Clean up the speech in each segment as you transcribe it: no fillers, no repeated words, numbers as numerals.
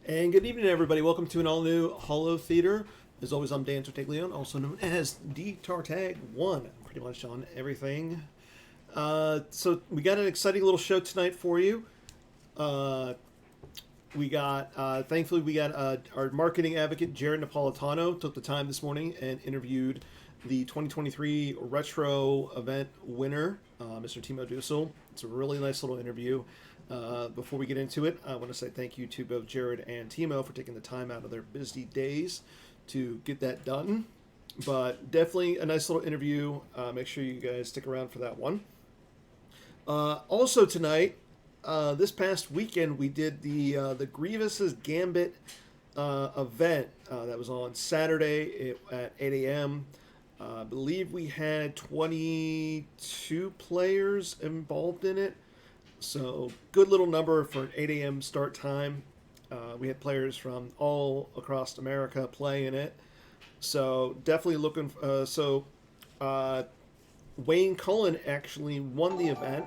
And good evening, everybody. Welcome to an all-new Holotheatre. As always, I'm Dan Tartaglione, also known as D Tartag One, pretty much on everything. So we got an exciting little show tonight for you. Thankfully, we got our marketing advocate Jared Napolitano took the time this morning and interviewed the 2023 retro event winner, Mr. Timo Dussel. It's a really nice little interview. Before we get into it, I want to say thank you to both Jared and Timo for taking the time out of their busy days to get that done. But definitely a nice little interview. Make sure you guys stick around for that one. Also tonight, this past weekend, we did the Grievous's Gambit event that was on Saturday at 8 a.m. I believe we had 22 players involved in it. So, good little number for an 8 a.m. start time. We had players from all across America playing it. So, definitely looking... Wayne Cullen actually won the event.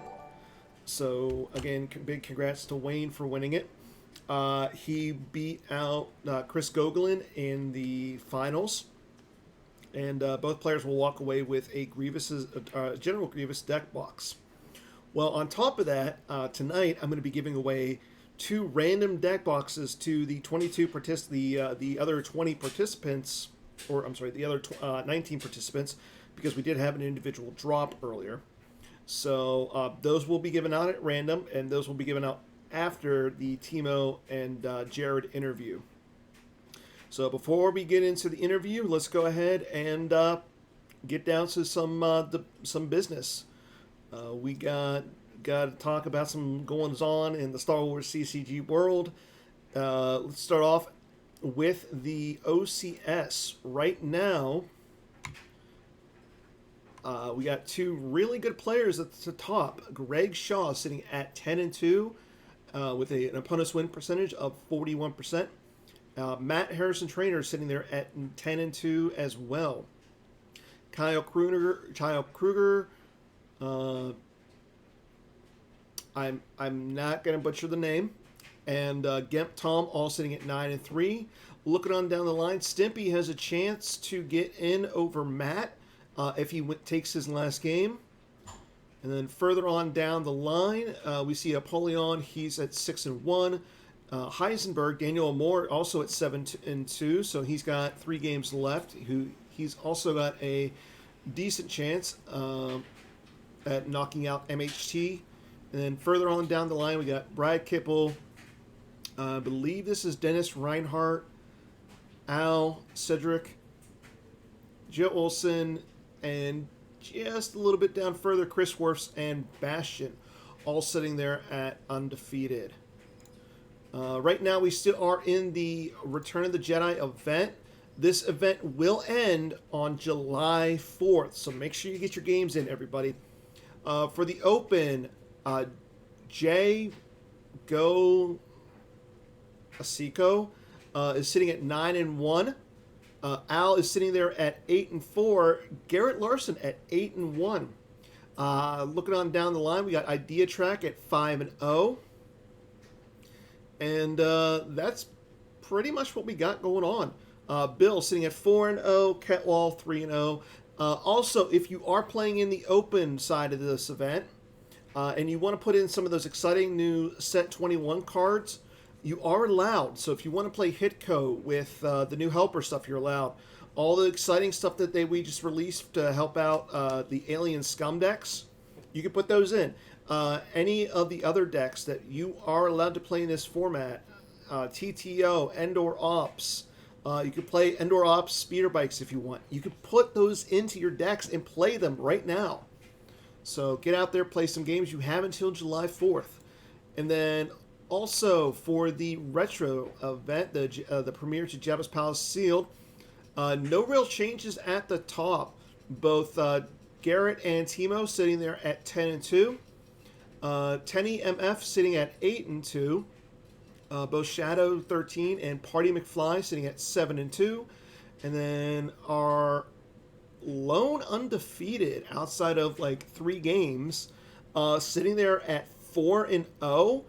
So, again, big congrats to Wayne for winning it. He beat out Chris Gogolin in the finals. And both players will walk away with a General Grievous deck box. Well, on top of that, tonight I'm going to be giving away 2 random deck boxes to the the other 20 participants, or I'm sorry, the other 19 participants, because we did have an individual drop earlier. So those will be given out at random, and those will be given out after the Timo and Jared interview. So before we get into the interview, let's go ahead and get down to some business. We got to talk about some goings on in the Star Wars CCG world. Let's start off with the OCS. Right now, we got 2 really good players at the top. Greg Shaw sitting at 10-2 with an opponent's win percentage of 41%. Matt Harrison Trainer sitting there at 10-2 as well. Kyle Kruger. I'm not going to butcher the name. And Gemp Tom all sitting at 9-3. Looking on down the line, Stimpy has a chance to get in over Matt if he takes his last game. And then further on down the line, we see Apollyon. He's at 6-1. Heisenberg, Daniel Moore, also at 7-2. So he's got 3 games left. He's also got a decent chance at knocking out MHT. And then further on down the line, we got Brad Kipple. I believe this is Dennis Reinhardt, Al, Cedric, Joe Olson, and just a little bit down further, Chris Worfs and Bastion, all sitting there at undefeated. Right now, we still are in the Return of the Jedi event. This event will end on July 4th, so make sure you get your games in, everybody. For the Open, Jay Go Asiko is sitting at 9-1. Al is sitting there at 8-4. Garrett Larson at 8-1. Looking on down the line, we got Idea Track at 5-0. And that's pretty much what we got going on. Bill sitting at 4-0, Ketwall 3-0. Also, if you are playing in the open side of this event, and you want to put in some of those exciting new Set 21 cards, you are allowed. So if you want to play Hitco with the new Helper stuff, you're allowed. All the exciting stuff that we just released to help out the Alien Scum decks, you can put those in. Any of the other decks that you are allowed to play in this format, TTO, Endor Ops, you can play Endor Ops speeder bikes if you want. You can put those into your decks and play them right now. So get out there, play some games. You have until July 4th. And then also for the retro event, the premiere to Jabba's Palace Sealed, no real changes at the top. Both Garrett and Timo sitting there at 10-2. Tenny MF sitting at 8-2. Both Shadow 13 and Party McFly sitting at 7-2. And then our lone undefeated outside of like 3 games, sitting there at 4-0.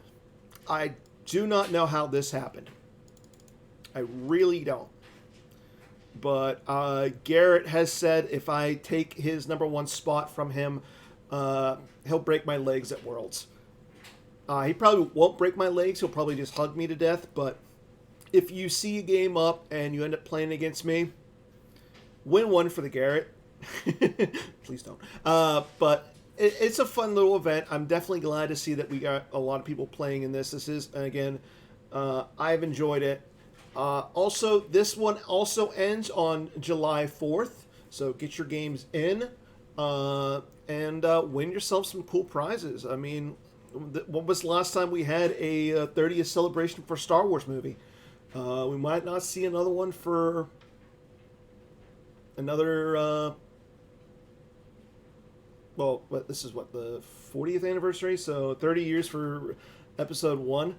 I do not know how this happened. I really don't. But Garrett has said if I take his number one spot from him, he'll break my legs at Worlds. He probably won't break my legs. He'll probably just hug me to death. But if you see a game up and you end up playing against me, win one for the Garrett. Please don't. But it's a fun little event. I'm definitely glad to see that we got a lot of people playing in this. This is, again, I've enjoyed it. Also, this one also ends on July 4th. So get your games in and win yourself some cool prizes. I mean, when was the last time we had a 30th celebration for a Star Wars movie? We might not see another one for another... well, this is what, the 40th anniversary? So 30 years for episode 1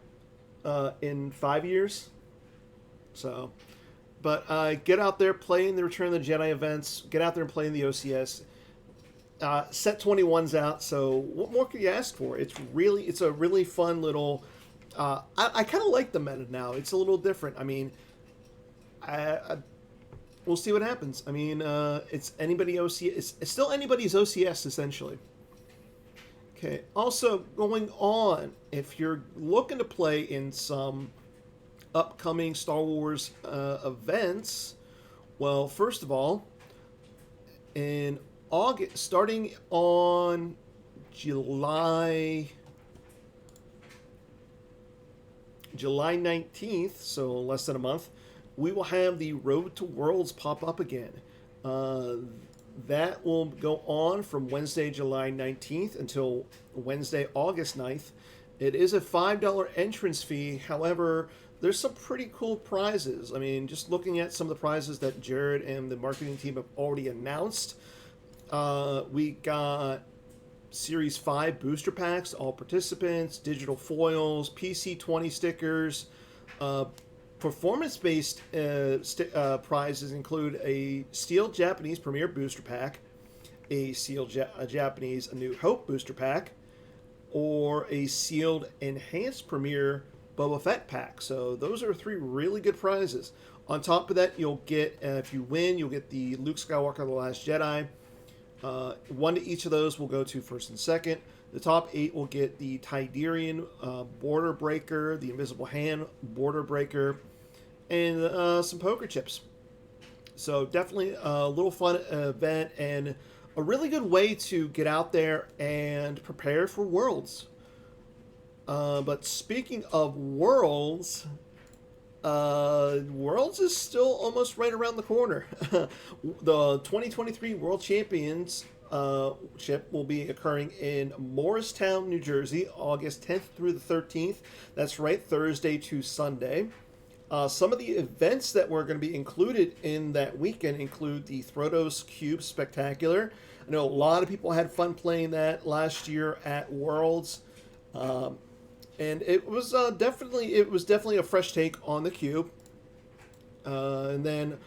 in 5 years. So, but get out there playing the Return of the Jedi events. Get out there and playing the OCS. Set 21's out, so what more could you ask for? It's a really fun little... I kind of like the meta now. It's a little different. I mean, we'll see what happens. I mean, it's anybody OCS. It's still anybody's OCS, essentially. Okay, also, going on, if you're looking to play in some upcoming Star Wars events, well, first of all, in August, starting on July 19th, so less than a month, we will have the Road to Worlds pop up again. That will go on from Wednesday, July 19th until Wednesday, August 9th. It is a $5 entrance fee. However, there's some pretty cool prizes. I mean, just looking at some of the prizes that Jared and the marketing team have already announced, we got Series 5 booster packs, all participants, digital foils, PC20 stickers. Performance-based prizes include a Steel Japanese Premier booster pack, a Sealed Japanese A New Hope booster pack, or a Sealed Enhanced Premier Boba Fett pack. So those are 3 really good prizes. On top of that, you'll get, if you win, you'll get the Luke Skywalker The Last Jedi. 1 to each of those will go to first and second. The top 8 will get the Tiderian Border Breaker, the Invisible Hand Border Breaker, and some poker chips. So definitely a little fun event and a really good way to get out there and prepare for Worlds. But speaking of Worlds, Worlds is still almost right around the corner. The 2023 World Championship will be occurring in Morristown, New Jersey, August 10th through the 13th. That's right, Thursday to Sunday. Some of the events that were going to be included in that weekend include the Throtos Cube Spectacular. I know a lot of people had fun playing that last year at Worlds. And it was definitely a fresh take on the cube. And then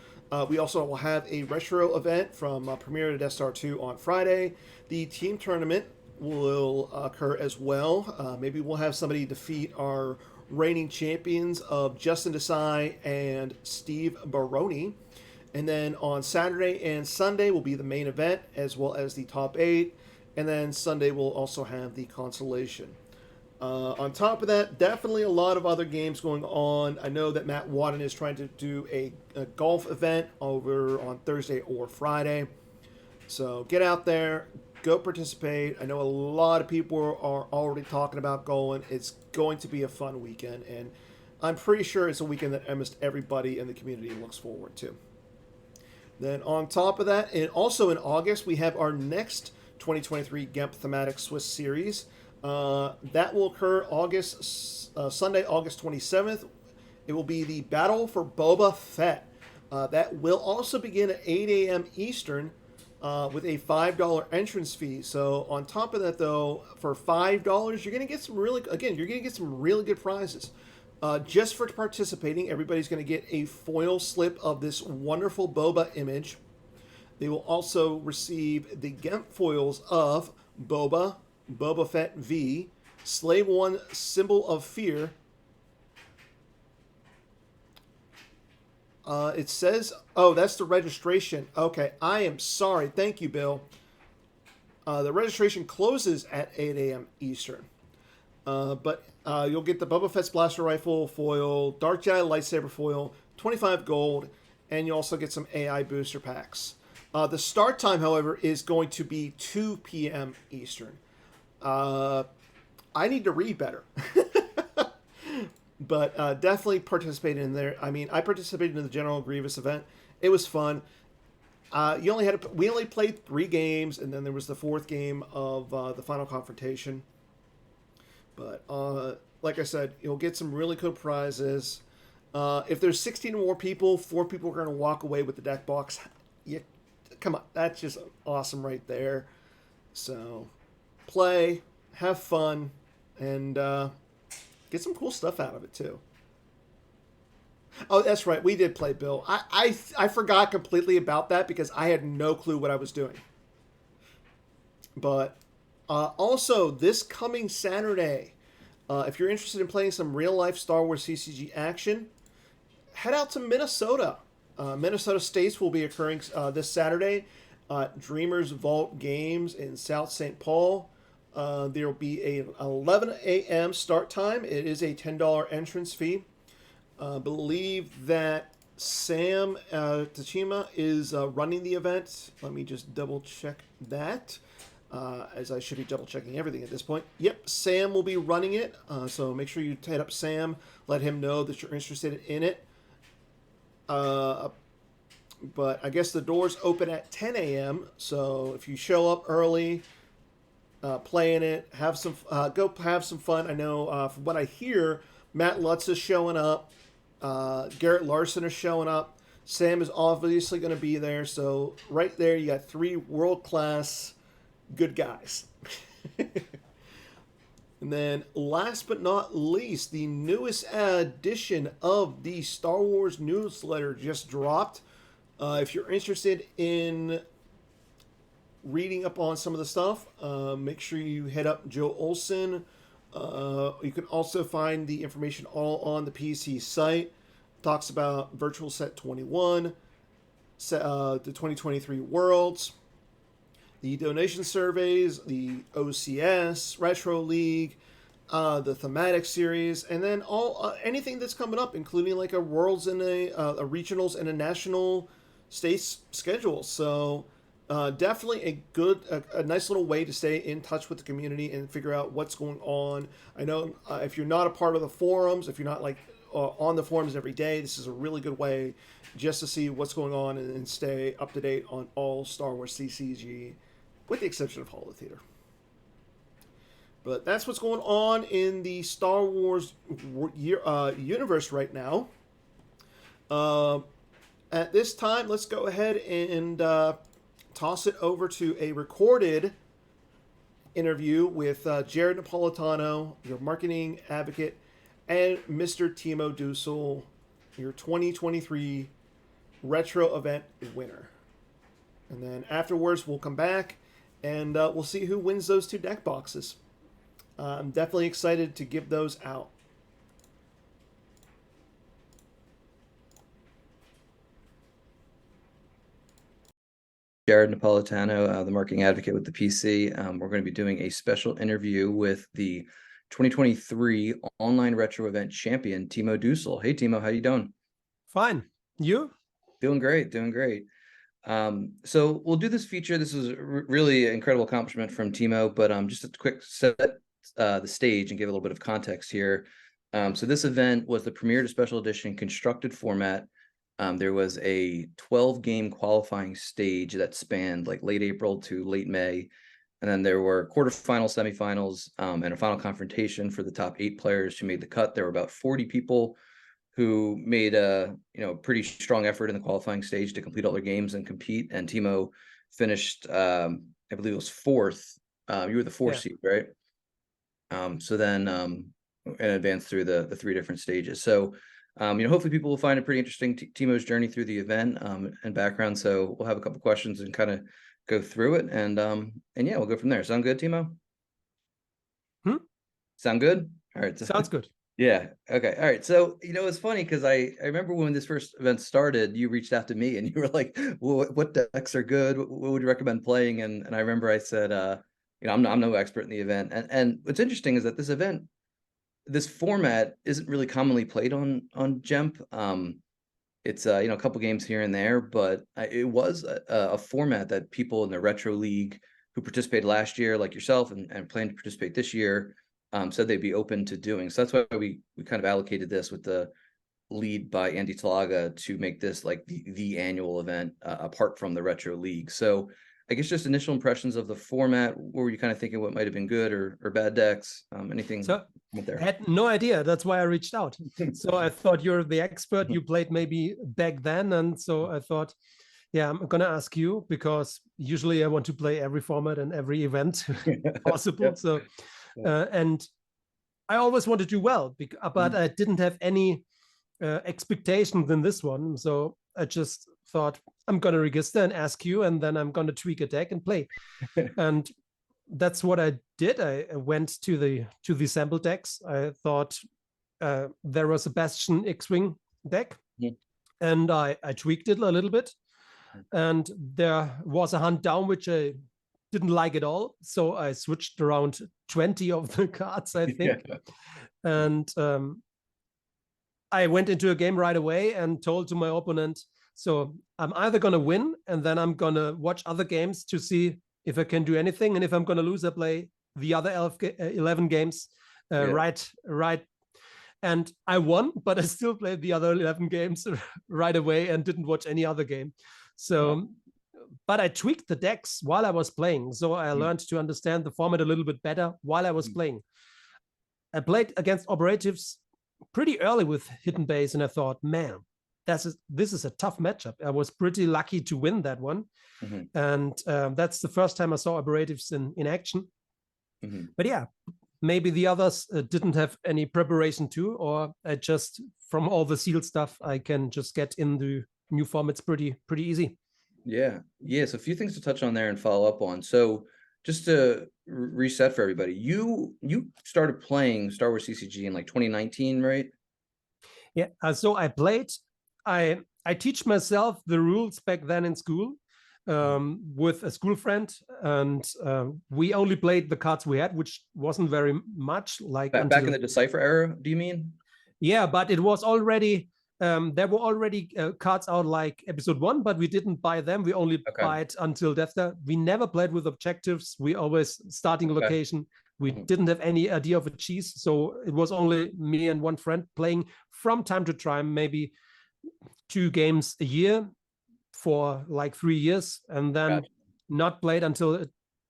we also will have a retro event from Premiere to Death Star 2 on Friday. The team tournament will occur as well. Maybe we'll have somebody defeat our reigning champions of Justin Desai and Steve Baroni. And then on Saturday and Sunday will be the main event as well as the top 8. And then Sunday we'll also have the consolation. On top of that, definitely a lot of other games going on. I know that Matt Wadden is trying to do a golf event over on Thursday or Friday. So get out there, go participate. I know a lot of people are already talking about going. It's going to be a fun weekend, and I'm pretty sure it's a weekend that almost everybody in the community looks forward to. Then on top of that, and also in August, we have our next 2023 GEMP thematic Swiss series. That will occur Sunday, August 27th. It will be the Battle for Boba Fett. That will also begin at 8 a.m. Eastern with a $5 entrance fee. So on top of that, though, for $5, you're going to get some really good prizes. Just for participating, everybody's going to get a foil slip of this wonderful Boba image. They will also receive the GEMP foils of Boba Fett V, Slave One Symbol of Fear, It says, oh, that's the registration. Okay, I am sorry. Thank you, Bill. The registration closes at 8 a.m. Eastern. But you'll get the Boba Fett's blaster rifle foil, Dark Jedi lightsaber foil, 25 gold, and you also get some AI booster packs. The start time, however, is going to be 2 p.m. Eastern. I need to read better. But definitely participate in there. I mean, I participated in the General Grievous event. It was fun. We only played 3 games, and then there was the 4th game of the final confrontation. But like I said, you'll get some really cool prizes. If there's 16 or more people, 4 people are going to walk away with the deck box. Come on, that's just awesome right there. So play, have fun, and get some cool stuff out of it too. Oh, that's right, we did play, Bill. I forgot completely about that because I had no clue what I was doing. But also, this coming Saturday, if you're interested in playing some real-life Star Wars CCG action, head out to Minnesota. Minnesota States will be occurring this Saturday at Dreamers Vault Games in South St. Paul. There will be a 11 a.m. start time. It is a $10 entrance fee. Believe that Sam Tachima is running the event. Let me just double check that. As I should be double checking everything at this point. Yep, Sam will be running it. So make sure you hit up Sam. Let him know that you're interested in it. But I guess the doors open at 10 a.m. So if you show up early, play in it, go have some fun. I know from what I hear, Matt Lutz is showing up. Garrett Larson is showing up. Sam is obviously going to be there. So right there, you got 3 world-class good guys. And then last but not least, the newest edition of the Star Wars newsletter just dropped. If you're interested in reading up on some of the stuff, make sure you hit up Joe Olson. You can also find the information all on the PC site. Talks about Virtual Set 21, the 2023 Worlds, the donation surveys, the OCS, Retro League, the thematic series, and then anything that's coming up, including like a Worlds and a regionals and a national states schedule. So definitely a nice little way to stay in touch with the community and figure out what's going on. I know if you're not a part of the forums, if you're not like on the forums every day, this is a really good way just to see what's going on and stay up to date on all Star Wars CCG, with the exception of Holotheatre. But that's what's going on in the Star Wars universe right now. At this time, let's go ahead and toss it over to a recorded interview with Jared Napolitano, your marketing advocate, and Mr. Timo Dussel, your 2023 retro event winner. And then afterwards, we'll come back and we'll see who wins those 2 deck boxes. I'm definitely excited to give those out. Jared Napolitano, the marketing advocate with the PC. We're going to be doing a special interview with the 2023 online retro event champion, Timo Dussel. Hey, Timo, how you doing? Fine. You? Doing great, doing great. So we'll do this feature. This is really an incredible accomplishment from Timo, but just a quick set the stage and give a little bit of context here. So this event was the premier to special edition constructed format. There was a 12-game qualifying stage that spanned like late April to late May. And then there were quarterfinals, semifinals, and a final confrontation for the top 8 players who made the cut. There were about 40 people who made a pretty strong effort in the qualifying stage to complete all their games and compete. And Timo finished, I believe it was 4th. You were the 4th seed, right? So then and advanced through the 3 different stages. So hopefully people will find it pretty interesting, Timo's journey through the event and background. So we'll have a couple questions and kind of go through it, and yeah, we'll go from there. Sound good, Timo? Hmm? Sound good? All right. Sounds good. Yeah. Okay. All right. So, it's funny because I remember when this first event started, you reached out to me and you were like, well, what decks are good? What would you recommend playing? And I remember I said, I'm no expert in the event. And what's interesting is that this format isn't really commonly played on Gemp. It's a couple games here and there, but it was a format that people in the retro league who participated last year, like yourself, and plan to participate this year, said they'd be open to doing. So that's why we kind of allocated this with the lead by Andy Talaga to make this like the annual event apart from the retro league. So I guess just initial impressions of the format. What were you kind of thinking? What might have been good or bad decks? Anything So there? I had no idea. That's why I reached out. So I thought you're the expert. You played maybe back then. And so I thought, yeah, I'm going to ask you because usually I want to play every format and every event possible. Yep. So, and I always want to do well, but I didn't have any expectations in this one. So I just thought I'm going to register and ask you, and then I'm going to tweak a deck and play. And that's what I did. I went to the sample decks. I thought there was a Bastion X-Wing deck, and I tweaked it a little bit. And there was a hunt down, which I didn't like at all. So I switched around 20 of the cards, I think. And I went into a game right away and told to my opponent, so I'm either going to win and then I'm going to watch other games to see if I can do anything. And if I'm going to lose, I play the other 11 games right. And I won, but I still played the other 11 games right away and didn't watch any other game. So, but I tweaked the decks while I was playing. So I learned to understand the format a little bit better while I was playing. I played against operatives pretty early with Hidden Base, and I thought, man, this is a tough matchup. I was pretty lucky to win that one. And that's the first time I saw operatives in action. But yeah, maybe the others didn't have any preparation too, or I just, from all the sealed stuff, I can just get in the new formats pretty easy. Yeah. So a few things to touch on there and follow up on. So just to reset for everybody, you started playing Star Wars CCG in like 2019, right? Yeah. So I played. I teach myself the rules back then in school with a school friend, and we only played the cards we had, which wasn't very much. Like back in the Decipher era, do you mean? Yeah, but it was already there were already cards out like episode 1, but we didn't buy them. We only buy it until Death Star. We never played with objectives. We always starting location. We didn't have any idea of a cheese, so it was only me and one friend playing from time to time, maybe 2 games a year for like 3 years, and then not played until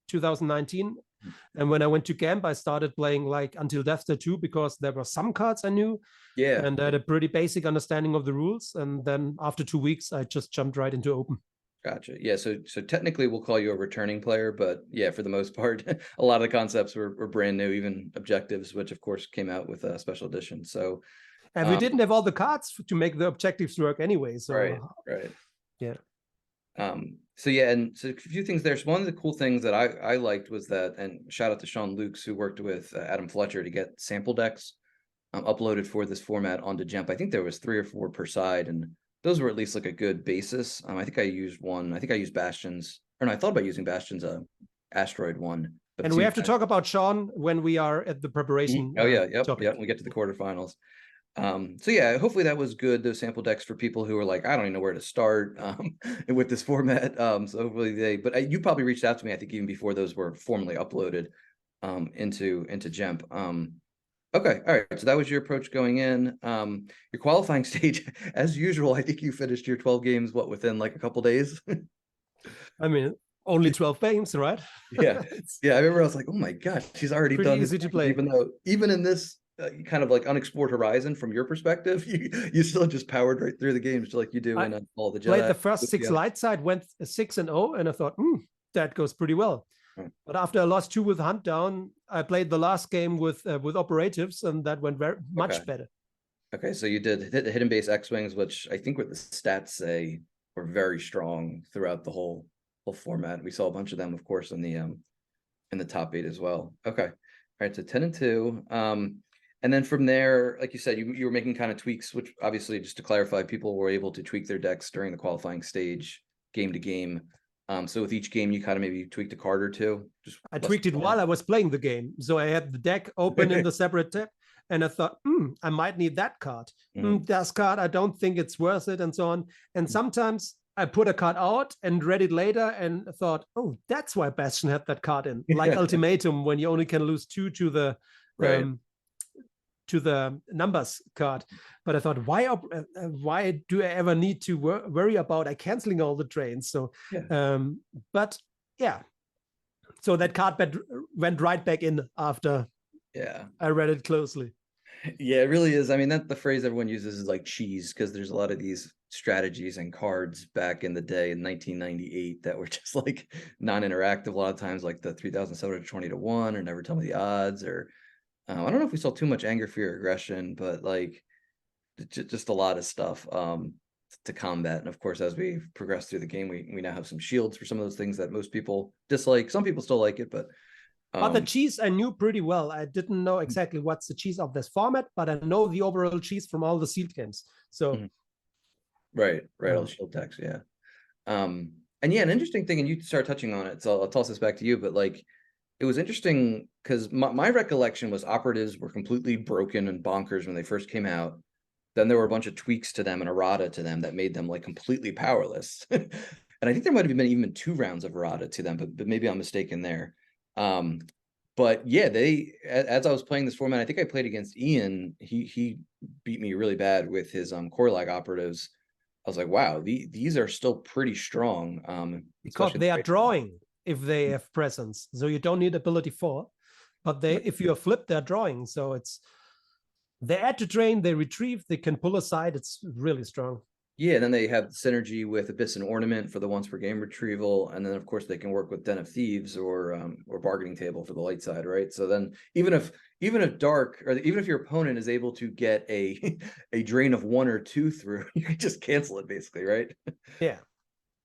2019. And when I went to camp, I started playing like until Death Star 2 because there were some cards I knew. Yeah. And I had a pretty basic understanding of the rules. And then after 2 weeks, I just jumped right into open. Gotcha. Yeah. So technically we'll call you a returning player, but yeah, for the most part, a lot of the concepts were brand new, even objectives, which of course came out with a special edition. So and we didn't have all the cards to make the objectives work anyway. So right. Yeah. So yeah, and so a few things there. So one of the cool things that I liked was that, and shout out to Sean Lukes, who worked with Adam Fletcher to get sample decks uploaded for this format onto Gemp. I think there was 3 or 4 per side, and those were at least like a good basis. I think I used one. I think I used Bastion's, or no, I thought about using Bastion's asteroid one. But and we have to talk about Sean when we are at the preparation. Oh yeah, yep. When we get to the quarterfinals. So yeah, hopefully that was good, those sample decks for people who are like, I don't even know where to start with this format. So hopefully but you probably reached out to me, I think, even before those were formally uploaded into Gemp. Okay, all right, so that was your approach going in. Your qualifying stage, as usual, I think you finished your 12 games within like a couple days. I mean, only 12 games, right? Yeah. I remember I was like, oh my gosh, she's already done easy to play, even in this kind of like unexplored horizon from your perspective, you still just powered right through the games like you do in all the Jedi. Played the first 6 light side, went 6-0, and I thought, that goes pretty well. But after I lost 2 with Hunt Down, I played the last game with operatives, and that went very much better. Okay, so you did hit the Hidden Base X-Wings, which I think what the stats say were very strong throughout the whole format. We saw a bunch of them, of course, in the top 8 as well. Okay, all right, so 10-2. And then from there, like you said, you were making kind of tweaks, which obviously, just to clarify, people were able to tweak their decks during the qualifying stage, game to game. So with each game, you kind of maybe tweaked a card or two. I tweaked it while I was playing the game. So I had the deck open in the separate tab, and I thought, I might need that card. This card, I don't think it's worth it, and so on. And sometimes I put a card out and read it later and thought, oh, that's why Bastion had that card in. Like Ultimatum, when you only can lose 2 to the to the numbers card. But I thought, why do I ever need to worry about canceling all the drains? So, but yeah, so that card went right back in after I read it closely. Yeah, it really is. I mean, that the phrase everyone uses is like cheese, because there's a lot of these strategies and cards back in the day in 1998 that were just like non-interactive a lot of times, like the 3,720 to 1 or never tell me the odds, or I don't know if we saw too much anger, fear, aggression, but like just a lot of stuff to combat. And of course, as we progress through the game, we now have some shields for some of those things that most people dislike. Some people still like it, but the cheese I knew pretty well. I didn't know exactly what's the cheese of this format, but I know the overall cheese from all the sealed games. So right, all the shield decks, and yeah, an interesting thing, and you start touching on it, so I'll toss this back to you, but like, it was interesting because my recollection was operatives were completely broken and bonkers when they first came out. Then there were a bunch of tweaks to them and errata to them that made them like completely powerless. And I think there might have been even 2 rounds of errata to them, but maybe I'm mistaken there. But yeah, as I was playing this format, I think I played against Ian. He beat me really bad with his core lag operatives. I was like, wow, these are still pretty strong. Because they are drawing if they have presence, so you don't need ability 4. But if you are flipped, they're drawing. So they add to drain, they retrieve, they can pull aside. It's really strong. Yeah, and then they have synergy with Abyss and Ornament for the once per game retrieval, and then of course they can work with Den of Thieves or Bargaining Table for the light side, right? So then even if Dark, or even if your opponent is able to get a drain of 1 or 2 through, you can just cancel it basically, right? Yeah.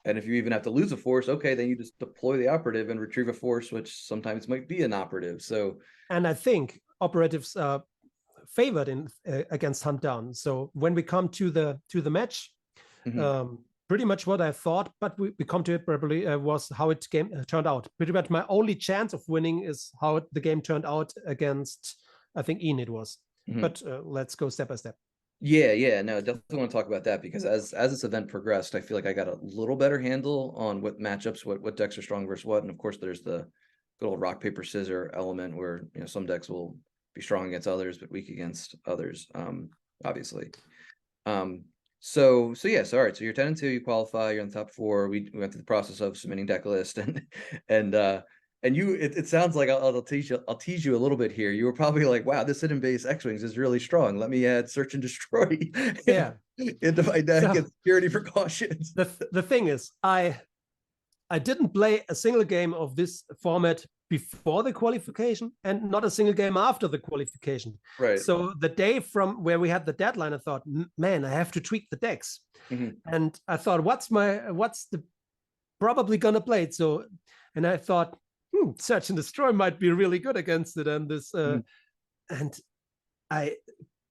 And if you even have to lose a force, okay, then you just deploy the operative and retrieve a force, which sometimes might be an operative. So, and I think operatives are favored in against Hunt Down. So when we come to the match, pretty much what I thought, but we come to it probably was how it turned out. Pretty much my only chance of winning is how the game turned out against, I think, Ian it was. But let's go step by step. Yeah, no, definitely want to talk about that, because as this event progressed, I feel like I got a little better handle on what matchups, what decks are strong versus what. And of course, there's the good old rock, paper, scissors element where, you know, some decks will be strong against others, but weak against others, obviously. So yeah, all right. So you're 10-2, you qualify, you're in the top 4. We went through the process of submitting deck list, and you, it sounds like I'll tease you a little bit here. You were probably like, wow, this hidden base X-Wings is really strong. Let me add search and destroy into my deck and security precautions. The thing is, I didn't play a single game of this format before the qualification and not a single game after the qualification. Right. So the day from where we had the deadline, I thought, man, I have to tweak the decks. And I thought, what's the probably gonna play it? So, and I thought, search and destroy might be really good against it. And this, and I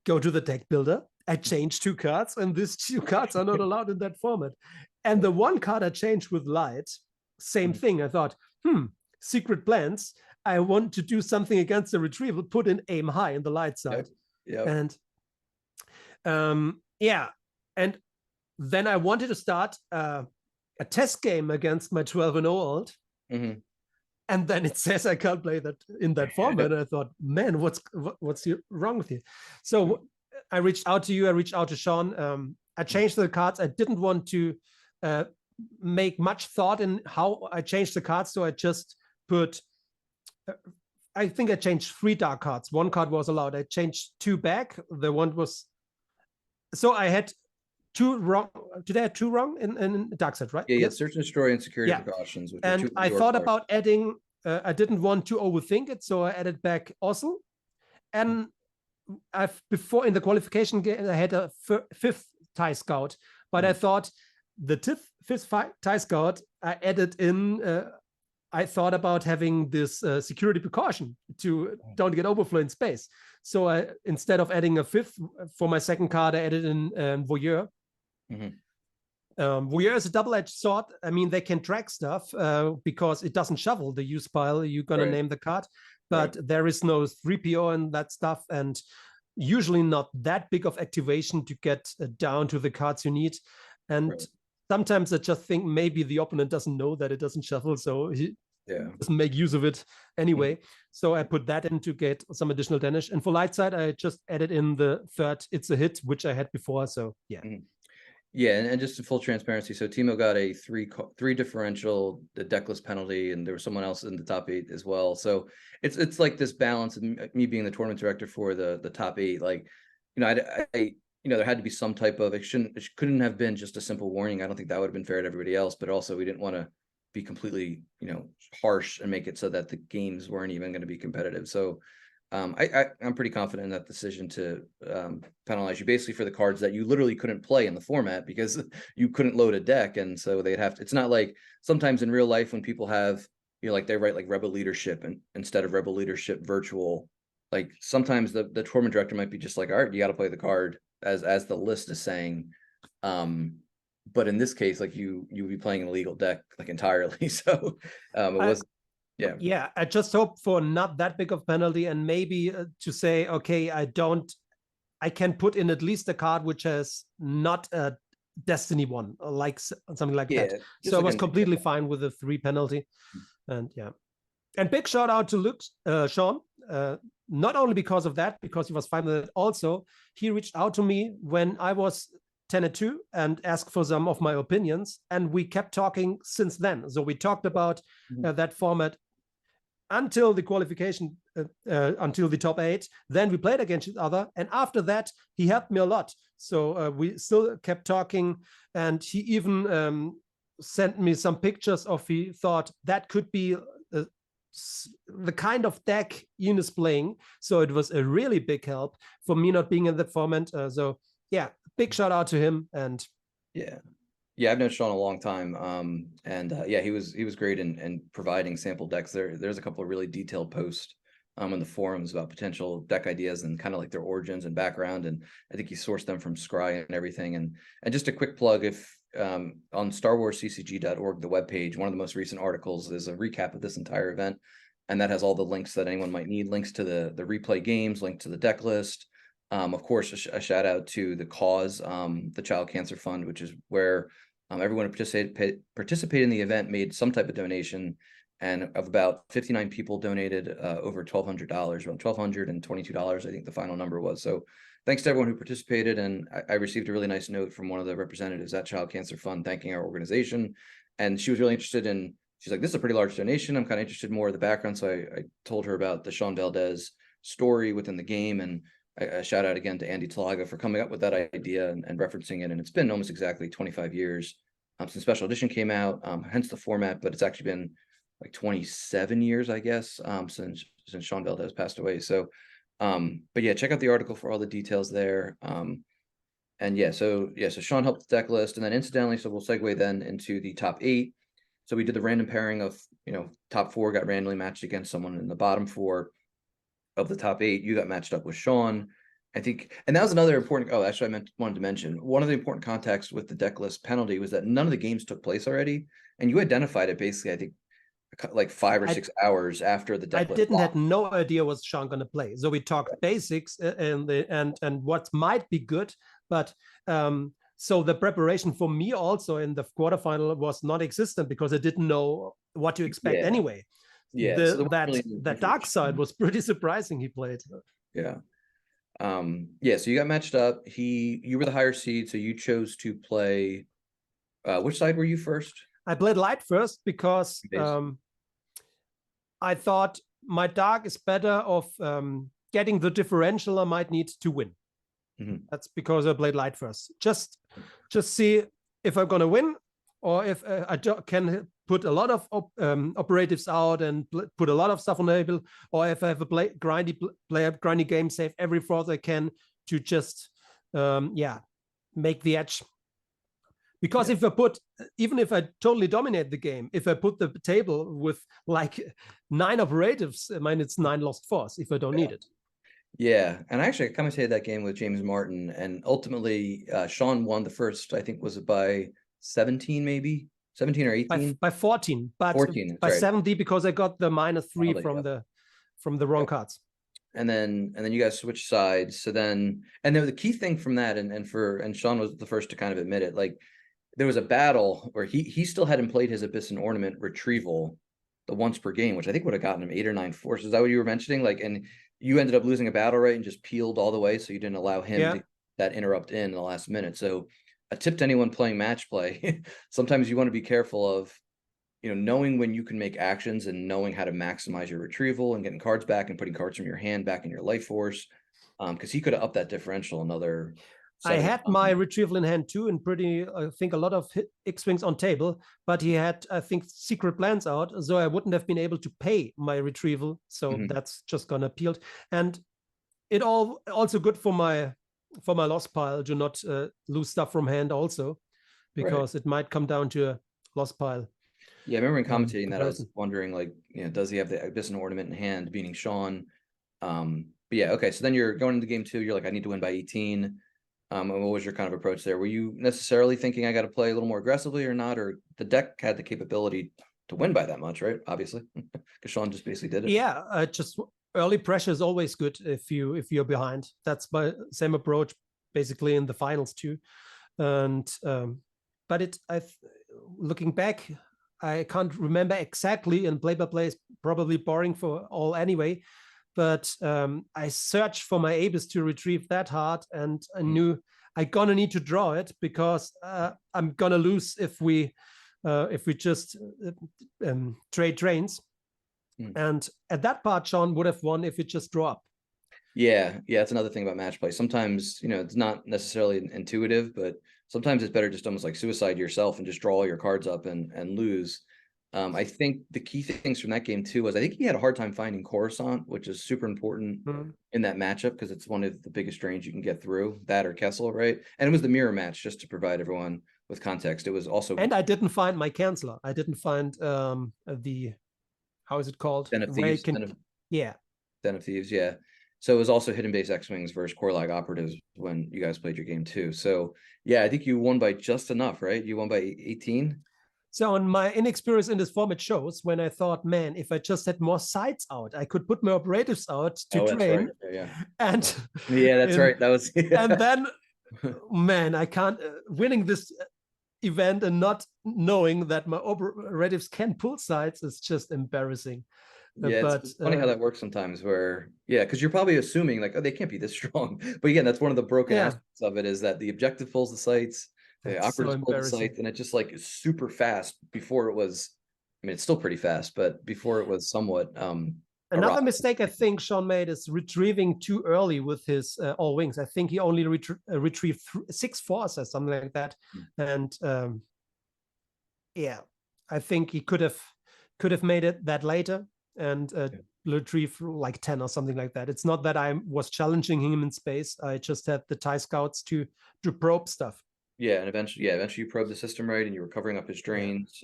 go to the deck builder, I change 2 cards, and these 2 cards are not allowed in that format. And the 1 card I changed with light, same thing. I thought, secret plans. I want to do something against the retrieval, put in aim high in the light side. And and then I wanted to start a test game against my 12-0 old. And then it says I can't play that in that format. And I thought, man, what's wrong with you? So I reached out to you. I reached out to Sean. I changed the cards. I didn't want to make much thought in how I changed the cards. So I just put, I think I changed 3 dark cards. 1 card was allowed. I changed 2 back. The one was, so I had 2 wrong. Did I have 2 wrong in dark set, right? Yeah, search and destroy and security precautions. Which and I thought about adding, I didn't want to overthink it, so I added back Osel. And before in the qualification game, I had a 5th TIE Scout, but I thought the 5th TIE Scout, I added in I thought about having this security precaution to don't get overflow in space. So instead of adding a fifth for my second card, I added in Voyeur. Voyeur is a double-edged sword. I mean, they can track stuff because it doesn't shuffle the use pile. You're going to name the card, but there is no 3PO and that stuff. And usually not that big of activation to get down to the cards you need. And sometimes I just think maybe the opponent doesn't know that it doesn't shuffle, so he doesn't make use of it anyway. So I put that in to get some additional damage. And for light side, I just added in the third It's a Hit, which I had before. So yeah. Yeah, and just in full transparency, so Timo got a three differential, the deckless penalty, and there was someone else in the top 8 as well. So it's like this balance of me being the tournament director for the top 8. Like, you know, I there had to be some type of, it couldn't have been just a simple warning. I don't think that would have been fair to everybody else, but also we didn't want to be completely, harsh and make it so that the games weren't even going to be competitive. So I'm pretty confident in that decision to penalize you basically for the cards that you literally couldn't play in the format because you couldn't load a deck. And so they'd have to, it's not like sometimes in real life when people have, like they write like Rebel Leadership and instead of Rebel Leadership Virtual, like sometimes the tournament director might be just like, all right, you got to play the card as the list is saying. But in this case, like you would be playing an illegal deck like entirely. So it was. Yeah, I just hope for not that big of penalty and maybe to say, okay, I can put in at least a card which has not a Destiny one, or like something like that. So like I was completely fine with the 3 penalty. And and big shout out to Sean, not only because of that, because he was fine with it. Also, he reached out to me when I was 10-2 and asked for some of my opinions. And we kept talking since then. So we talked about that format until the qualification, until the top 8. Then we played against each other. And after that, he helped me a lot. So we still kept talking. And he even sent me some pictures of, he thought that could be the kind of deck Ian is playing. So it was a really big help for me not being in that format. So yeah, big shout out to him. And yeah, I've known Sean a long time. He was great in providing sample decks. There's a couple of really detailed posts in the forums about potential deck ideas and kind of like their origins and background. And I think he sourced them from Scry and everything. And just a quick plug, if on StarWarsCCG.org, the webpage, one of the most recent articles is a recap of this entire event. And that has all the links that anyone might need, links to the replay games, link to the deck list. Of course, a shout out to the cause, the Child Cancer Fund, which is where everyone who participated in the event made some type of donation. And of about 59 people donated over $1,200, around $1,222, I think the final number was. So thanks to everyone who participated. And I received a really nice note from one of the representatives at Child Cancer Fund thanking our organization. And she was really interested in, she's like, this is a pretty large donation. I'm kind of interested more in the background. So I told her about the Sean Valdez story within the game. And a shout out again to Andy Talaga for coming up with that idea and referencing it. And it's been almost exactly 25 years since Special Edition came out, hence the format, but it's actually been like 27 years, I guess, since Sean Valdez passed away. So, but yeah, check out the article for all the details there. So Sean helped the deck list. And then incidentally, so we'll segue then into the top 8. So we did the random pairing of, top 4 got randomly matched against someone in the bottom 4 of the top 8. You got matched up with Sean, I think. And that was another important, wanted to mention, one of the important contexts with the deck list penalty was that none of the games took place already. And you identified it basically, I think, like 5 or 6 hours after the deck list. Had no idea what Sean going to play. So we talked basics and what might be good, but so the preparation for me also in the quarterfinal was non-existent because I didn't know what to expect anyway. Yeah, that dark side was pretty surprising he played. So you got matched up. You were the higher seed, so you chose to play. Which side were you first? I played light first because I thought my dark is better of getting the differential I might need to win. That's because I played light first. Just see if I'm gonna win or if I can put a lot of operatives out and put a lot of stuff on the table, or if I have a grindy game, save every fourth I can to just make the edge. Because if I put, even if I totally dominate the game, if I put the table with like 9 operatives, I mean, it's 9 lost force if I don't need it. Yeah, and actually I commentated that game with James Martin, and ultimately Sean won the first, I think, was it by 17 maybe? 17 or 18? By 14, but 14, by right. 70 because I got the -3 from the wrong cards. And then you guys switched sides. So then, and then the key thing from that, and Sean was the first to kind of admit it, like there was a battle where he still hadn't played his Abyss and Ornament retrieval the once per game, which I think would have gotten him 8 or 9 forces. Is that what you were mentioning? Like, and you ended up losing a battle, right? And just peeled all the way. So you didn't allow him to that interrupt in the last minute. So a tip to anyone playing match play, sometimes you want to be careful of, you know, knowing when you can make actions and knowing how to maximize your retrieval and getting cards back and putting cards from your hand back in your life force. Because he could have upped that differential another. I had my retrieval in hand too, and I think a lot of X-Wings on table, but he had, I think, secret plans out, so I wouldn't have been able to pay my retrieval. So that's just gonna peeled. And it also good for my lost pile to not lose stuff from hand also, because it might come down to a lost pile. Yeah, I remember in commentating that I was wondering, like, you know, does he have the Abyss and Ornament in hand, meaning Sean? But yeah, okay. So then you're going into game 2. You're like, I need to win by 18. And what was your kind of approach there? Were you necessarily thinking I got to play a little more aggressively or not? Or the deck had the capability to win by that much, right? Obviously, because Sean just basically did it. Yeah, just early pressure is always good if you're behind. That's my same approach basically in the finals too. And but looking back, I can't remember exactly, and play-by-play is probably boring for all anyway. But I searched for my Abyss to retrieve that hard, and I knew I gonna need to draw it because I'm gonna lose if we just trade drains. And at that part, Sean would have won if it just draw up. Yeah, that's another thing about match play. Sometimes, you know, it's not necessarily intuitive, but sometimes it's better just almost like suicide yourself and just draw all your cards up and lose. I think the key things from that game too was I think he had a hard time finding Coruscant, which is super important in that matchup because it's one of the biggest drains you can get through, that or Kessel, right? And it was the mirror match, just to provide everyone with context. It was also, and I didn't find my canceller. I didn't find the, how is it called? Den of Thieves. Den of Thieves, yeah. So it was also Hidden Base X-Wings versus Corlag Operatives when you guys played your game too. So yeah, I think you won by just enough, right? You won by 18. So on my inexperience in this format shows when I thought, man, if I just had more sides out, I could put my operatives out to train. Right. Yeah. And yeah, that's right. That was and then, man, I can't winning this event and not knowing that my operatives can pull sides is just embarrassing. Yeah, but it's funny how that works sometimes where, because you're probably assuming like, oh, they can't be this strong. But again, that's one of the broken aspects of it is that the objective pulls the sites, the operatives pull the sites, and it just like is super fast before it was, I mean, it's still pretty fast, but before it was somewhat another mistake I think Sean made is retrieving too early with his all wings. I think he only retrieved 6 forces or something like that. And I think he could have made it that later and retrieve like 10 or something like that. It's not that I was challenging him in space. I just had the TIE scouts to probe stuff. Yeah, and eventually you probed the system right, and you were covering up his drains.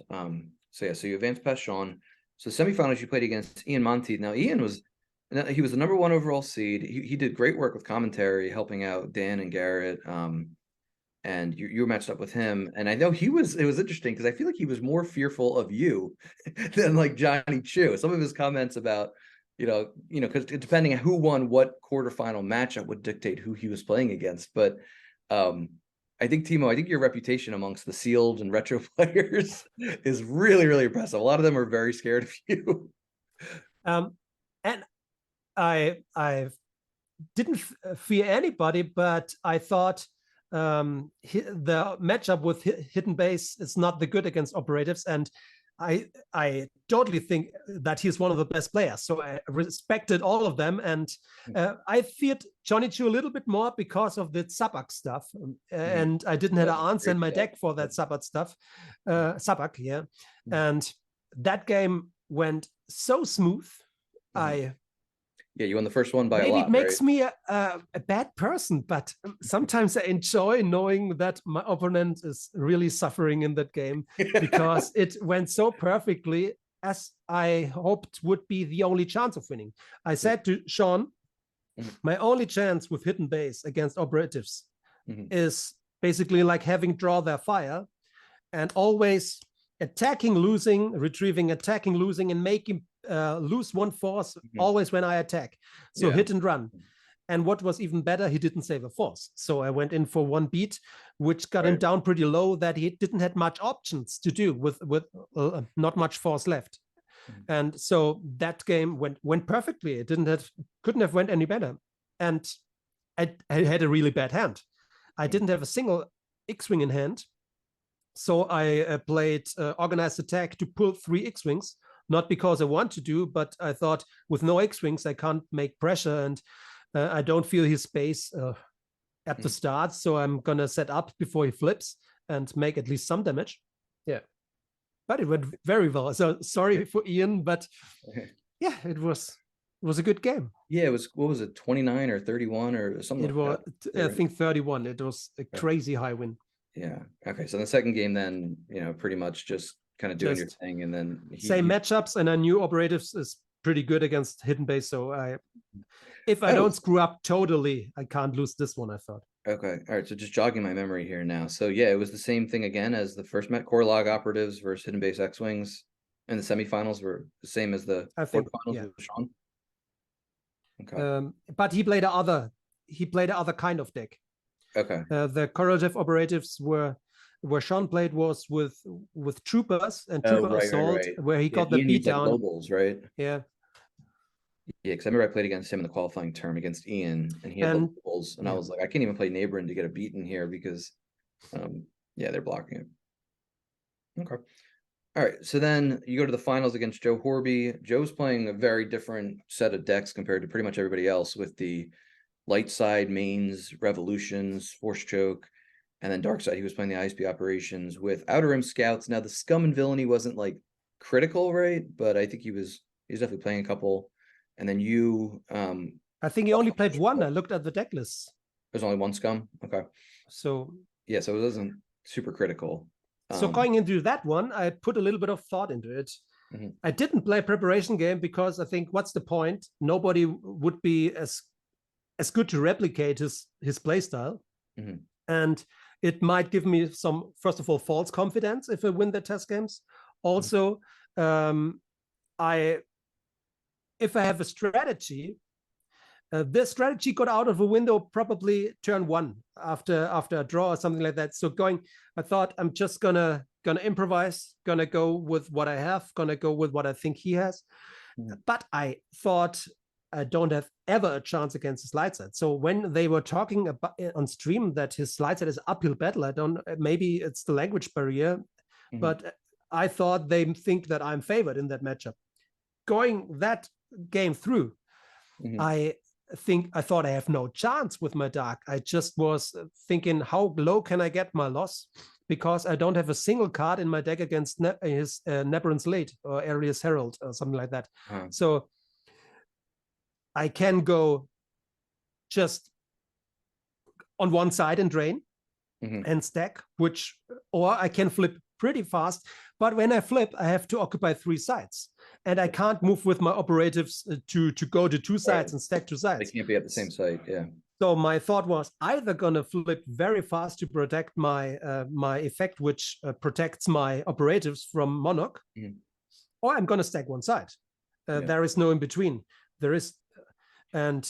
So you advanced past Sean. So semifinals you played against Ian Monteith. Now Ian was the #1 overall seed. He did great work with commentary, helping out Dan and Garrett. And you were matched up with him. And I know it was interesting because I feel like he was more fearful of you than like Johnny Chu. Some of his comments about, because depending on who won what quarterfinal matchup would dictate who he was playing against. But I think, Timo, your reputation amongst the sealed and retro players is really, really impressive. A lot of them are very scared of you. And I didn't fear anybody, but I thought the matchup with Hidden Base is not the good against operatives, and I totally think that he's one of the best players. So I respected all of them, and I feared Johnny Chu a little bit more because of the Sabak stuff, and I didn't have an answer in my deck for that Sabak stuff. Sabak, and that game went so smooth. Yeah, you won the first one by a Maybe lot, it makes right? me a bad person, but sometimes I enjoy knowing that my opponent is really suffering in that game because it went so perfectly as I hoped would be the only chance of winning. I said to Sean, my only chance with hidden base against operatives is basically like having draw their fire and always attacking, losing, retrieving, attacking, losing, and making lose one force always when I attack. So hit and run. And what was even better, he didn't save a force. So I went in for one beat, which got him down pretty low that he didn't have much options to do with not much force left. And so that game went perfectly. It couldn't have went any better. And I had a really bad hand. I didn't have a single X-Wing in hand. So I played organized attack to pull 3 X-Wings, not because I want to do, but I thought with no X-Wings, I can't make pressure and I don't feel his space at the start. So I'm going to set up before he flips and make at least some damage. Yeah. But it went very well. So sorry for Ian, but yeah, it was a good game. Yeah, it was, what was it, 29 or 31 or something It like was, that? I think 31. It was a crazy high win. Yeah. Okay. So the second game then, pretty much just kind of doing your thing, and then same matchups, and I knew operatives is pretty good against hidden base. So if I don't screw up totally, I can't lose this one, I thought. Okay. All right. So just jogging my memory here now. So yeah, it was the same thing again as the first met. Core log operatives versus hidden base X-Wings, and the semifinals were the same as the quarterfinals with Sean. Okay. But he played other kind of deck. Okay. The correlative operatives were where Sean played was with troopers and trooper assault, where he got the beat down. Globals, right? Yeah. Yeah, because I remember I played against him in the qualifying term against Ian, and he had globals, and I was like, I can't even play Neighborin to get a beat in here because, they're blocking it. Okay. All right, so then you go to the finals against Joe Horby. Joe's playing a very different set of decks compared to pretty much everybody else, with the light side mains, revolutions, force choke, and then dark side he was playing the ISP operations with outer rim scouts. Now the scum and villainy wasn't like critical, right? But I think he was definitely playing a couple. And then you I think he only played one. I looked at the deck list. There's only one scum. Okay. So yeah, so it wasn't super critical. So going into that one, I put a little bit of thought into it. I didn't play a preparation game because I think, what's the point? Nobody would be as good to replicate his play style. And it might give me some, first of all, false confidence if I win the test games. Also, if I have a strategy, this strategy got out of a window probably turn 1 after a draw or something like that. So I thought I'm just gonna improvise, gonna go with what I have, gonna go with what I think he has. But I thought I don't have ever a chance against his light side. So when they were talking about on stream that his light side is uphill battle, maybe it's the language barrier, but I thought they think that I'm favored in that matchup. Going that game through, I thought I have no chance with my dark. I just was thinking, how low can I get my loss? Because I don't have a single card in my deck against his Neberon's Late or Arius Herald or something like that. So I can go just on one side and drain and stack, or I can flip pretty fast. But when I flip, I have to occupy 3 sides. And I can't move with my operatives to go to 2 sides and stack 2 sides. They can't be at the same site, yeah. So my thought was either gonna flip very fast to protect my my effect, which protects my operatives from Monarch, or I'm gonna stack 1 side. There is no in between. There is, and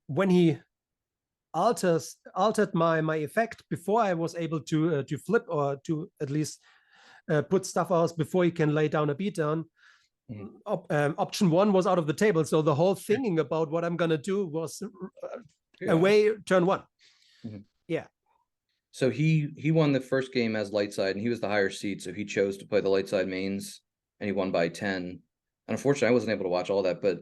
when he altered my effect before I was able to flip, or to at least put stuff out before he can lay down a beatdown. Option 1 was out of the table, so the whole thinking about what I'm gonna do was away turn 1. Yeah. So he won the first game as light side, and he was the higher seed, so he chose to play the light side mains, and he won by 10. Unfortunately, I wasn't able to watch all that, but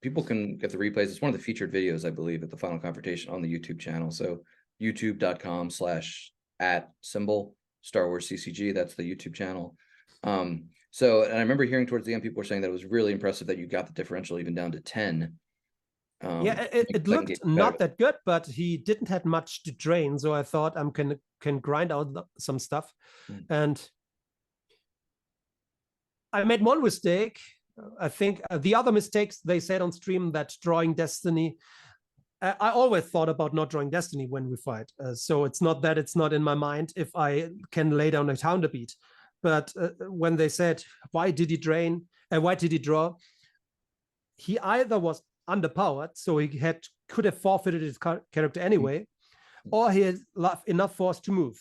people can get the replays. It's one of the featured videos, I believe, at the Final Confrontation on the YouTube channel. So youtube.com/@Star Wars CCG. That's the YouTube channel. So, and I remember hearing towards the end, people were saying that it was really impressive that you got the differential even down to 10. Yeah, it looked not that good, but he didn't have much to drain, so I thought I can grind out some stuff. And I made one mistake. I think the other mistakes, they said on stream that drawing Destiny, I always thought about not drawing Destiny when we fight. So it's not that it's not in my mind if I can lay down a counter beat. But when they said, why did he drain? And why did he draw? He either was underpowered, so he could have forfeited his character anyway, or he had enough force to move.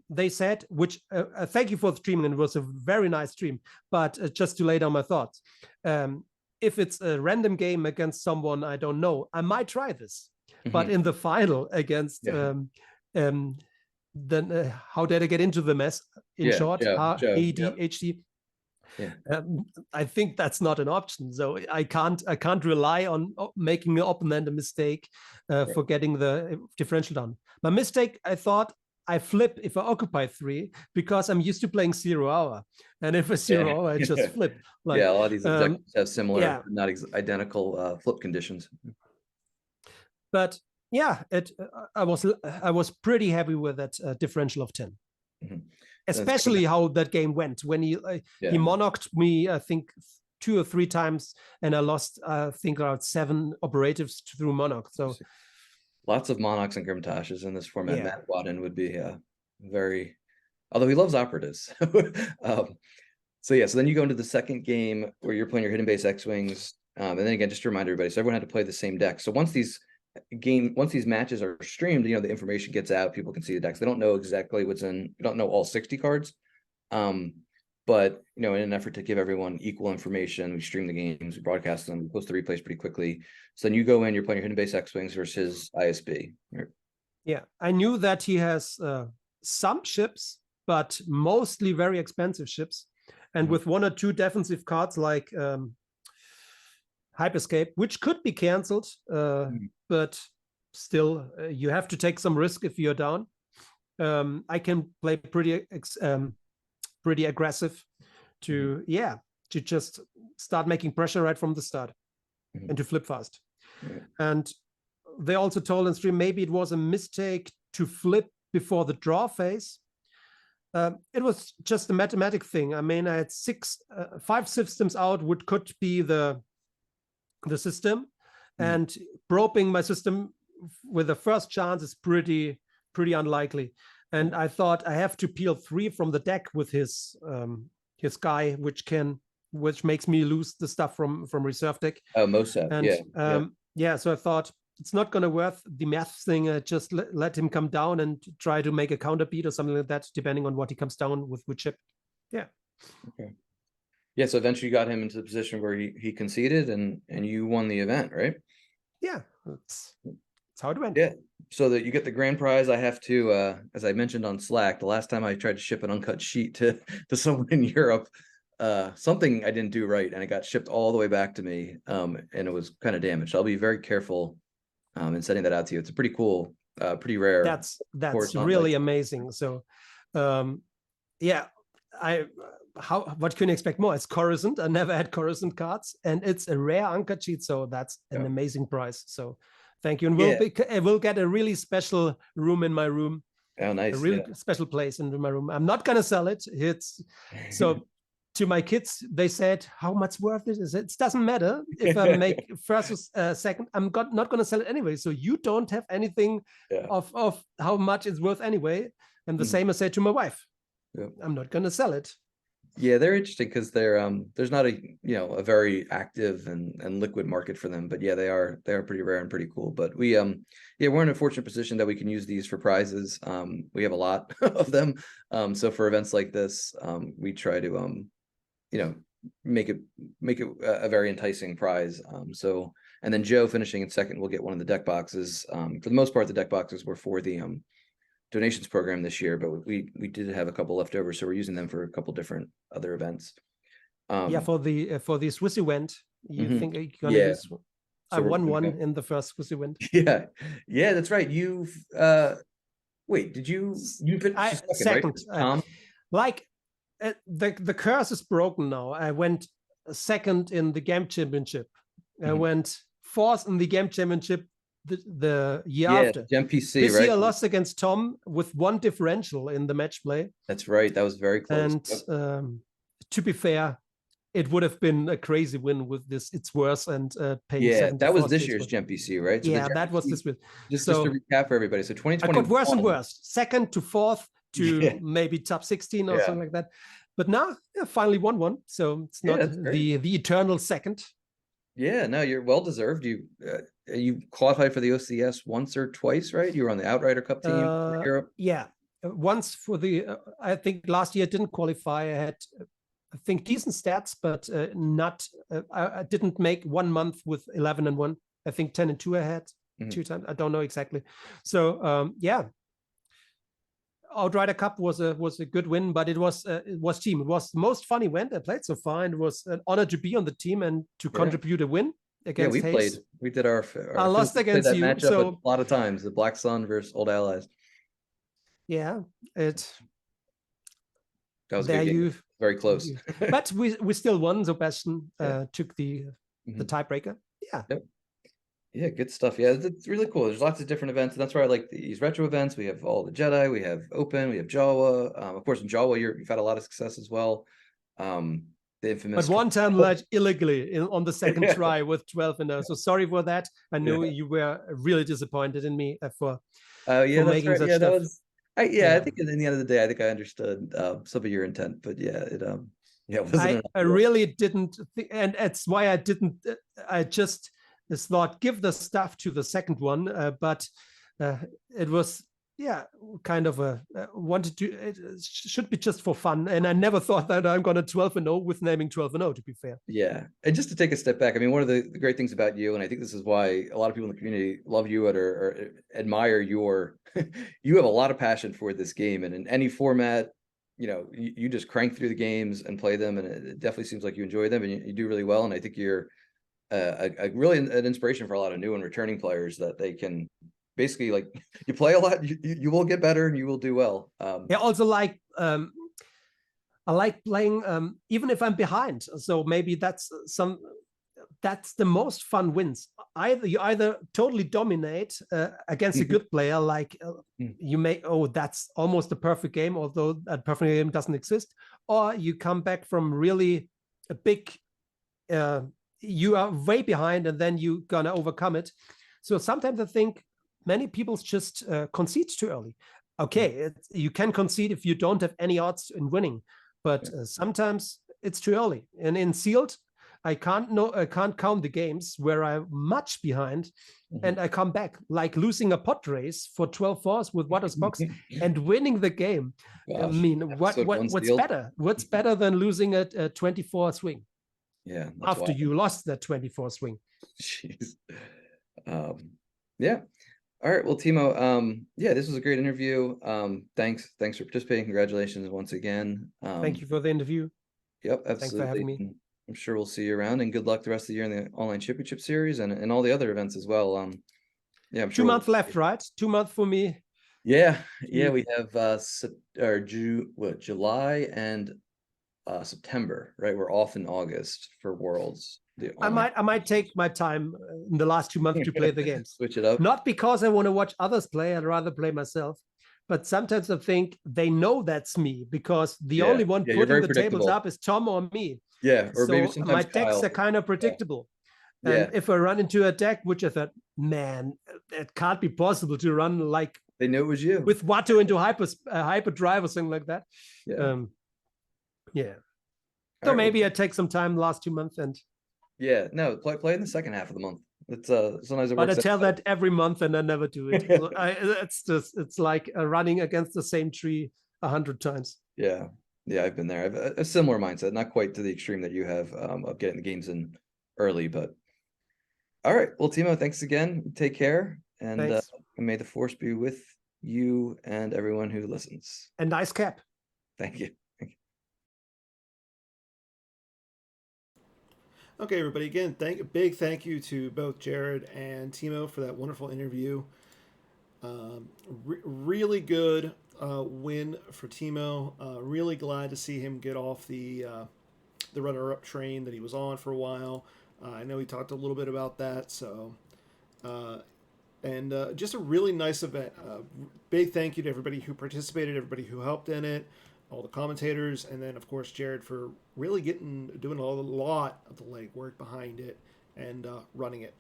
They said, which thank you for the streaming, and it was a very nice stream, but just to lay down my thoughts, if it's a random game against someone I don't know, I might try this. But in the final against then how did I get into the mess? In short, ADHD. I think that's not an option. So I can't rely on making an opponent a mistake for getting the differential down. My mistake, I thought, I flip if I occupy 3 because I'm used to playing 0 hour, and if it's 0 hour, I just flip. Like, a lot of these executives have similar, not identical flip conditions. But yeah, I was pretty happy with that differential of 10, especially how that game went when he monarched me. I think 2 or 3 times, and I lost I think around 7 operatives through monarch. So. Lots of monarchs and grimtashes in this format. Matt Wadden would be very, although he loves operatives. So then you go into the second game where you're playing your hidden base X-Wings. And then again, just to remind everybody, so everyone had to play the same deck. So once these matches are streamed, the information gets out, people can see the decks. They don't know exactly what's in, you don't know all 60 cards. But in an effort to give everyone equal information, we stream the games, we broadcast them, we post the replays pretty quickly. So then you go in, you're playing your hidden base X-Wings versus ISB. Right? Yeah, I knew that he has some ships, but mostly very expensive ships, and with 1 or 2 defensive cards like Hyperscape, which could be cancelled, but still you have to take some risk if you're down. I can play pretty aggressive to just start making pressure right from the start and to flip fast. And they also told in stream maybe it was a mistake to flip before the draw phase. It was just a mathematic thing. I mean, I had 5 systems out, which could be the system, and probing my system with the first chance is pretty unlikely. And I thought I have to peel 3 from the deck with his guy, which makes me lose the stuff from reserve deck. Oh, Mosep, and so I thought it's not going to worth the math thing. Just let him come down and try to make a counter beat or something like that, depending on what he comes down with which chip. Yeah. Okay. Yeah. So eventually you got him into the position where he conceded and you won the event, right? Yeah. That's how it went. Yeah. So that you get the grand prize, I have to, as I mentioned on Slack, the last time I tried to ship an uncut sheet to someone in Europe, something I didn't do right, and it got shipped all the way back to me, and it was kind of damaged. I'll be very careful in sending that out to you. It's a pretty cool, pretty rare. That's really amazing. So, what can you expect more? It's Coruscant. I never had Coruscant cards, and it's a rare uncut sheet, so that's an amazing prize. So. Thank you, and we'll get a really special room in my room. Oh, nice! A really special place in my room. I'm not gonna sell it. It's so to my kids. They said, "How much worth it is it? It doesn't matter if I make first or second. I'm not gonna sell it anyway. So you don't have anything of how much it's worth anyway." And the same I said to my wife. I'm not gonna sell it. Yeah, they're interesting because there's not a very active and liquid market for them, but they are pretty rare and pretty cool. But we're in a fortunate position that we can use these for prizes. We have a lot of them. So for events like this, we try to make it a very enticing prize. And then Joe finishing in second will get one of the deck boxes. For the most part, the deck boxes were for the donations program this year, but we did have a couple left over, so we're using them for a couple different other events. For the Swiss event, you think you're gonna use? I won one in the first Swiss event. Yeah, that's right. You've wait, did you finish second, right? Tom? the curse is broken now. I went second in the game championship. I went fourth in the game championship the year after. MPC, this right? year I lost against Tom with 1 differential in the match play. That's right. That was very close. And to be fair, it would have been a crazy win with this. It's worse and paying that was this year's GMPC, right? So that was this year. Just to recap for everybody. So 2021. I got worse and worse. Second to fourth to maybe top 16 or something like that. But now, finally won one. So it's not the eternal second. Yeah, no, you're well deserved. You qualified for the OCS once or twice, right? You were on the Outrider Cup team for Europe. Yeah, once for the. I think last year I didn't qualify. I had, I think, decent stats, but not. I didn't make 1 month with 11-1. I think 10-2 I had 2 times. I don't know exactly. So Outrider Cup was a good win, but it was team. It was the most fun event I played so far, and it was an honor to be on the team and to contribute a win against. We played. We did our I lost against you. So a lot of times, the Black Sun versus Old Allies. Yeah, that was there. You very close, but we still won. So Bastion took the tiebreaker. Yeah. Yep. Yeah, good stuff. Yeah, it's really cool. There's lots of different events, and that's why I like these retro events. We have all the Jedi, we have Open, we have Jawa. Of course, in Jawa, you've had a lot of success as well. The infamous. But one time, like illegally on the second try with 12-0. So sorry for that. I know you were really disappointed in me for making such stuff. That was. I think in the end of the day, I think I understood some of your intent, but I really didn't, and that's why I didn't. I just thought give the stuff to the second one, but it was kind of wanted to. It should be just for fun, and I never thought that I'm gonna 12-0 with naming 12-0. To be fair, and just to take a step back, I mean, one of the great things about you, and I think this is why a lot of people in the community love you or admire your. You have a lot of passion for this game, and in any format, you just crank through the games and play them, and it definitely seems like you enjoy them, and you do really well. And I think you're really an inspiration for a lot of new and returning players, that they can basically, like, you play a lot, you will get better and you will do well. Also, like I like playing even if I'm behind. So maybe that's the most fun wins. You either totally dominate against a good player, like you make, that's almost a perfect game, although that perfect game doesn't exist, or you come back from really a big you are way behind and then you're gonna overcome it. So sometimes I think many people just concede too early. Okay, you can concede if you don't have any odds in winning, but sometimes it's too early. And in sealed, I can't count the games where I'm much behind and I come back, like losing a pot race for 12-4s with Waters Box and winning the game. Gosh, I mean, what's better? What's better than losing a 24 swing? Yeah. After you lost that 24 swing. Jeez. Yeah. All right. Well, Timo, this was a great interview. Thanks for participating. Congratulations once again. Thank you for the interview. Yep, absolutely. Thanks for having me. And I'm sure we'll see you around, and good luck the rest of the year in the online championship series and all the other events as well. I'm sure 2 months left, right? 2 months for me. Yeah. We have July and September, right? We're off in August for Worlds. I might take my time in the last 2 months to play the games. Switch it up. Not because I want to watch others play. I'd rather play myself. But sometimes I think they know that's me, because the only one putting the tables up is Tom or me. Yeah, or so maybe sometimes my Kyle. decks are kind of predictable. And if I run into a deck which I thought, man, it can't be possible to run like they knew it was you with Watto into hyperdrive or something like that. So maybe I take some time the last 2 months and play in the second half of the month. It's sometimes it works. But I tell that every month and I never do it. It's like running against the same tree 100 times. Yeah, I've been there. I have a similar mindset, not quite to the extreme that you have of getting the games in early, but all right. Well, Timo, thanks again. Take care, and may the force be with you and everyone who listens. And nice cap. Thank you. Okay, everybody. Again, big thank you to both Jared and Timo for that wonderful interview. Really good. win for Timo. Really glad to see him get off the runner-up train that he was on for a while. I know he talked a little bit about that. So, just a really nice event. Big thank you to everybody who participated, everybody who helped in it, all the commentators, and then of course Jared for really doing a lot of the legwork behind it and running it.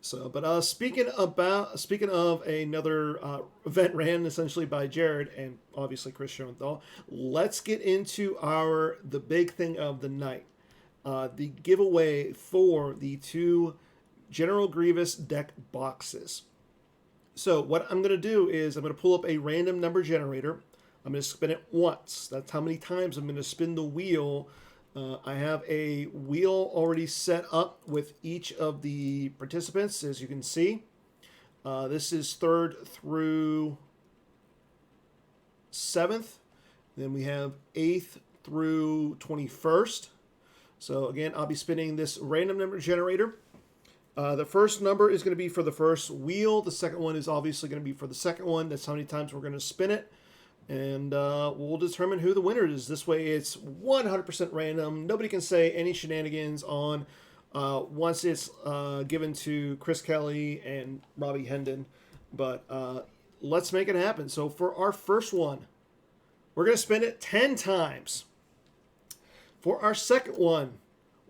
So, but speaking of another event ran essentially by Jared and obviously Chris Schoenthal, let's get into the big thing of the night, the giveaway for the 2 General Grievous deck boxes. So what I'm going to do is I'm going to pull up a random number generator. I'm going to spin it once. That's how many times I'm going to spin the wheel. I have a wheel already set up with each of the participants, as you can see. This is 3rd through 7th. Then we have 8th through 21st. So again, I'll be spinning this random number generator. The first number is going to be for the first wheel. The second one is obviously going to be for the second one. That's how many times we're going to spin it. And we'll determine who the winner is. This way it's 100% random. Nobody can say any shenanigans on once it's given to Chris Kelly and Robbie Hendon. But let's make it happen. So for our first one, we're going to spin it 10 times. For our second one,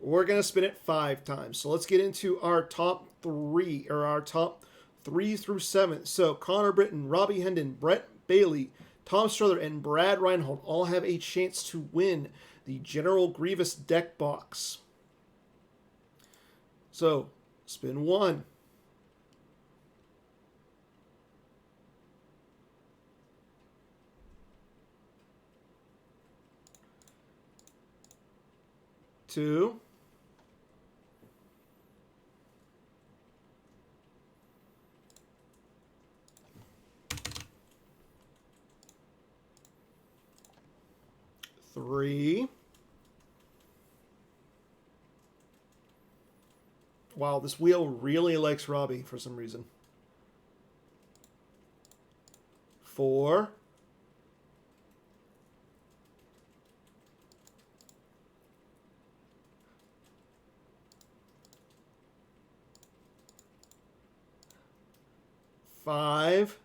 we're going to spin it 5 times. So let's get into our top 3, or our top 3 through 7. So Connor Britton, Robbie Hendon, Brett Bailey, Tom Strother, and Brad Reinhold all have a chance to win the General Grievous deck box. So, spin 1. Two. 3. Wow, this wheel really likes Robbie for some reason. 4. 5.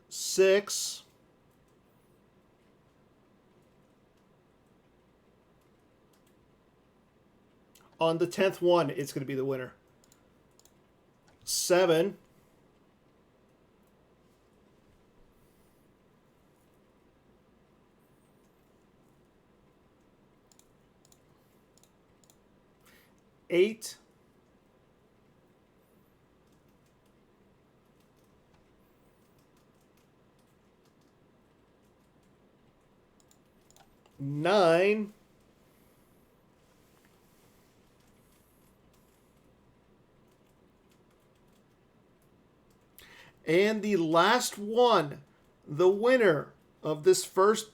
6. 10th one, it's going to be the winner. 7. 8. 9. And the last one, the winner of this first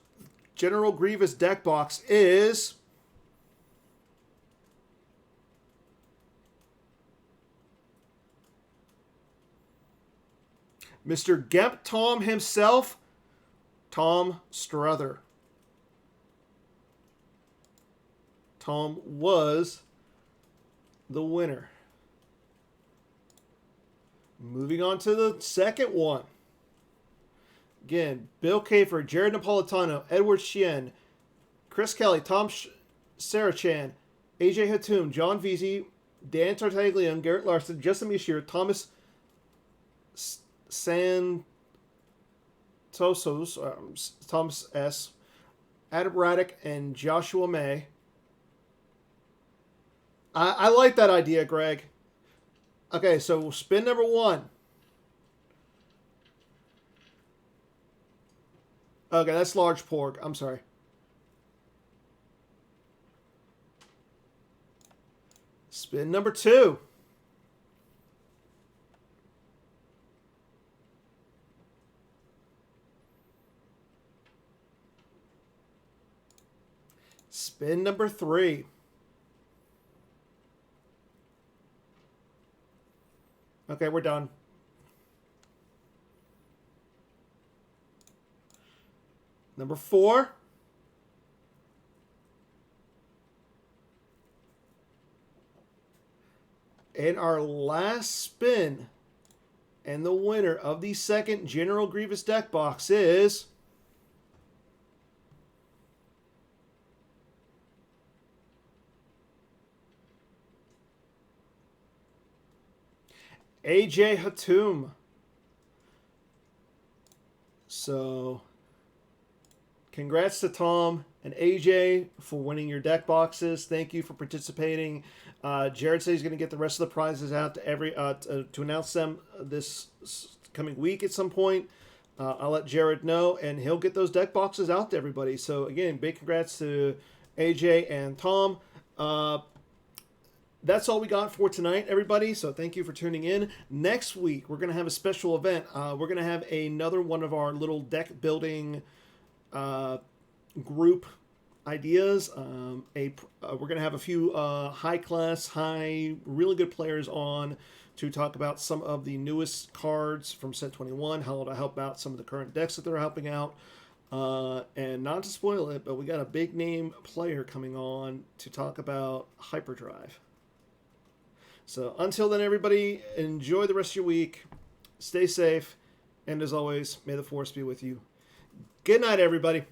General Grievous deck box is Mr. Gemp Tom himself, Tom Strother. Tom was the winner. Moving on to the second one. Again, Bill Kafer, Jared Napolitano, Edward Chien, Chris Kelly, Tom Sarachan, AJ Hatum, John Veazey, Dan Tartaglione, Garrett Larson, Justin Mishir, Thomas Santosos, Thomas S., Adam Raddick, and Joshua May. I like that idea, Greg. Okay, so we'll spin number 1. Okay, that's large pork. I'm sorry. Spin number 2. Spin number 3. Okay, we're done. Number 4. And our last spin, and the winner of the second General Grievous deck box is AJ Hatum. So, congrats to Tom and AJ for winning your deck boxes. Thank you for participating. Jared said he's going to get the rest of the prizes out to to announce them this coming week at some point. I'll let Jared know, and he'll get those deck boxes out to everybody. So again, big congrats to AJ and Tom. That's all we got for tonight, everybody. So thank you for tuning in. Next week, we're going to have a special event. We're going to have another one of our little deck building group ideas. We're going to have a few really good players on to talk about some of the newest cards from Set 21, how to help out some of the current decks that they're helping out. And not to spoil it, but we got a big name player coming on to talk about Hyperdrive. So until then, everybody, enjoy the rest of your week. Stay safe. And as always, may the force be with you. Good night, everybody.